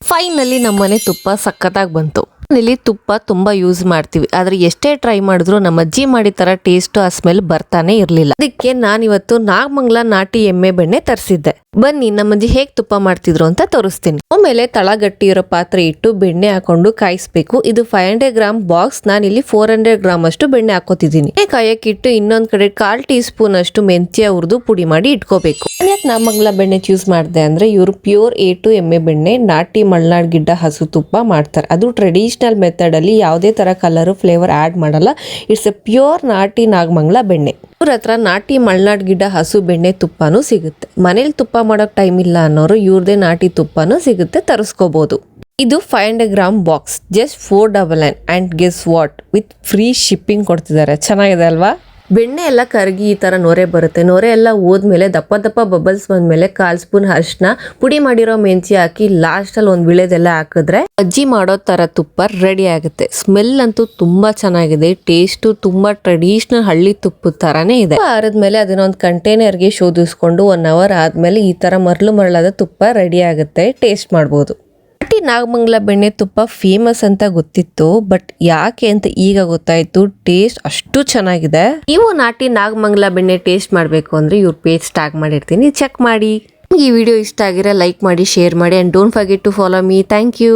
Finally ನಮ್ಮನೆ ತುಪ್ಪ ಸಕ್ಕತ್ತಾಗಿ ಬಂತು. ಇಲ್ಲಿ ತುಪ್ಪ ತುಂಬಾ ಯೂಸ್ ಮಾಡ್ತೀವಿ, ಆದ್ರೆ ಎಷ್ಟೇ ಟ್ರೈ ಮಾಡಿದ್ರು ನಮ್ಮ ಅಜ್ಜಿ ಮಾಡಿದ ತರ ಟೇಸ್ಟ್ ಆ ಸ್ಮೆಲ್ ಬರ್ತಾನೆ ಇರ್ಲಿಲ್ಲ. ಅದಕ್ಕೆ ನಾನಿವತ್ತು ನಾಗಮಂಗಲ ನಾಟಿ ಎಮ್ಮೆ ಬೆಣ್ಣೆ ತರಿಸಿದ್ದೆ. ಬನ್ನಿ ನಮ್ಮಜ್ಜಿ ಹೇಗ್ ತುಪ್ಪ ಮಾಡ್ತಿದ್ರು ಅಂತ ತೋರಿಸ್ತೀನಿ. ಆಮೇಲೆ ತಳಗಟ್ಟಿ ಇರೋ ಪಾತ್ರೆ ಇಟ್ಟು ಬೆಣ್ಣೆ ಹಾಕೊಂಡು ಕಾಯಿಸ್ಬೇಕು. ಇದು 500 ಗ್ರಾಮ್ ಬಾಕ್ಸ್, ನಾನಿಲ್ಲಿ 400 ಗ್ರಾಮ್ ಅಷ್ಟು ಬೆಣ್ಣೆ ಹಾಕೋತಿದ್ದೀನಿ. ಕಾಯಕ್ಕಿಟ್ಟು ಇನ್ನೊಂದ್ ಕಡೆ 1/4 ಟೀ ಸ್ಪೂನ್ ಅಷ್ಟು ಮೆಂತ್ಯ ಹುರಿದು ಪುಡಿ ಮಾಡಿ ಇಟ್ಕೋಬೇಕು. ಯಾಕೆ ನಾಗಮಂಗಲ ಬೆಣ್ಣೆ ಚೂಸ್ ಮಾಡಿದೆ ಅಂದ್ರೆ ಇವರು ಪ್ಯೂರ್ A2 ಎಮ್ಮೆ ಬೆಣ್ಣೆ ನಾಟಿ ಮಲ್ನಾಡ್ ಗಿಡ್ಡ ಹಸು ತುಪ್ಪ ಮಾಡ್ತಾರೆ. ಅದು ಟ್ರೆಡಿಷನಲ್ ಮೆಥಡ್ ಅಲ್ಲಿ ಯಾವುದೇ ತರ ಕಲರ್ ಫ್ಲೇವರ್ ಆಡ್ ಮಾಡಲ್ಲ. ಇಟ್ಸ್ ಎ ಪ್ಯೂರ್ ನಾಟಿ ನಾಗಮಂಗಲ ಬೆಣ್ಣೆ. ಇವ್ರ ಹತ್ರ ನಾಟಿ ಮಲ್ನಾಡ್ ಗಿಡ್ಡ ಹಸು ಬೆಣ್ಣೆ ತುಪ್ಪನೂ ಸಿಗುತ್ತೆ. ಮನೇಲಿ ತುಪ್ಪ ಮಾಡೋಕ್ ಟೈಮ್ ಇಲ್ಲ ಅನ್ನೋರು ಇವ್ರದೇ ನಾಟಿ ತುಪ್ಪನೂ ಸಿಗುತ್ತೆ, ತರಿಸ್ಕೋಬಹುದು. ಇದು 500 gram box, just 499 and guess what, with free shipping ಕೊಡ್ತಿದ್ದಾರೆ. ಚೆನ್ನಾಗಿದೆ ಅಲ್ವಾ? ಬೆಣ್ಣೆ ಎಲ್ಲ ಕರಗಿ ಈ ತರ ನೊರೆ ಬರುತ್ತೆ. ನೊರೆ ಎಲ್ಲ ಹೋದ್ಮೇಲೆ ದಪ್ಪ ದಪ್ಪ ಬಬಲ್ಸ್ ಬಂದ್ಮೇಲೆ 1/4 ಸ್ಪೂನ್ ಅರಿಶಿನ, ಪುಡಿ ಮಾಡಿರೋ ಮೆಂತ್ಯ ಹಾಕಿ ಲಾಸ್ಟ್ ಅಲ್ಲಿ ಒಂದ್ ವಿಳೆದೆಲ್ಲ ಹಾಕಿದ್ರೆ ಅಜ್ಜಿ ಮಾಡೋ ತರ ತುಪ್ಪ ರೆಡಿ ಆಗುತ್ತೆ. ಸ್ಮೆಲ್ ಅಂತೂ ತುಂಬಾ ಚೆನ್ನಾಗಿದೆ. ಟೇಸ್ಟ್ ತುಂಬಾ ಟ್ರೆಡಿಷನಲ್ ಹಳ್ಳಿ ತುಪ್ಪದ ತರಾನೇ ಇದೆ. ಆರದ್ಮೇಲೆ ಅದನ್ನ ಒಂದು ಕಂಟೈನರ್ಗೆ ಶೋಧಿಸ್ಕೊಂಡು 1 ಅವರ್ ಆದ್ಮೇಲೆ ಈ ತರ ಮರಳಾದ ತುಪ್ಪ ರೆಡಿ ಆಗುತ್ತೆ. ಟೇಸ್ಟ್ ಮಾಡ್ಬೋದು. ನಾಗಮಂಗಲ ಬೆಣ್ಣೆ ತುಪ್ಪ ಫೇಮಸ್ ಅಂತ ಗೊತ್ತಿತ್ತು, ಬಟ್ ಯಾಕೆ ಅಂತ ಈಗ ಗೊತ್ತಾಯ್ತು. ಟೇಸ್ಟ್ ಅಷ್ಟು ಚೆನ್ನಾಗಿದೆ. ನೀವು ನಾಟಿ ನಾಗಮಂಗಲ ಬೆಣ್ಣೆ ಟೇಸ್ಟ್ ಮಾಡಬೇಕು ಅಂದ್ರೆ ಇವ್ರ ಪೇಜ್ ಟ್ಯಾಗ್ ಮಾಡಿರ್ತೀನಿ, ಚೆಕ್ ಮಾಡಿ. ಈ ವಿಡಿಯೋ ಇಷ್ಟ ಆಗಿರೋ ಲೈಕ್ ಮಾಡಿ, ಶೇರ್ ಮಾಡಿ, and don't forget to follow me. Thank you.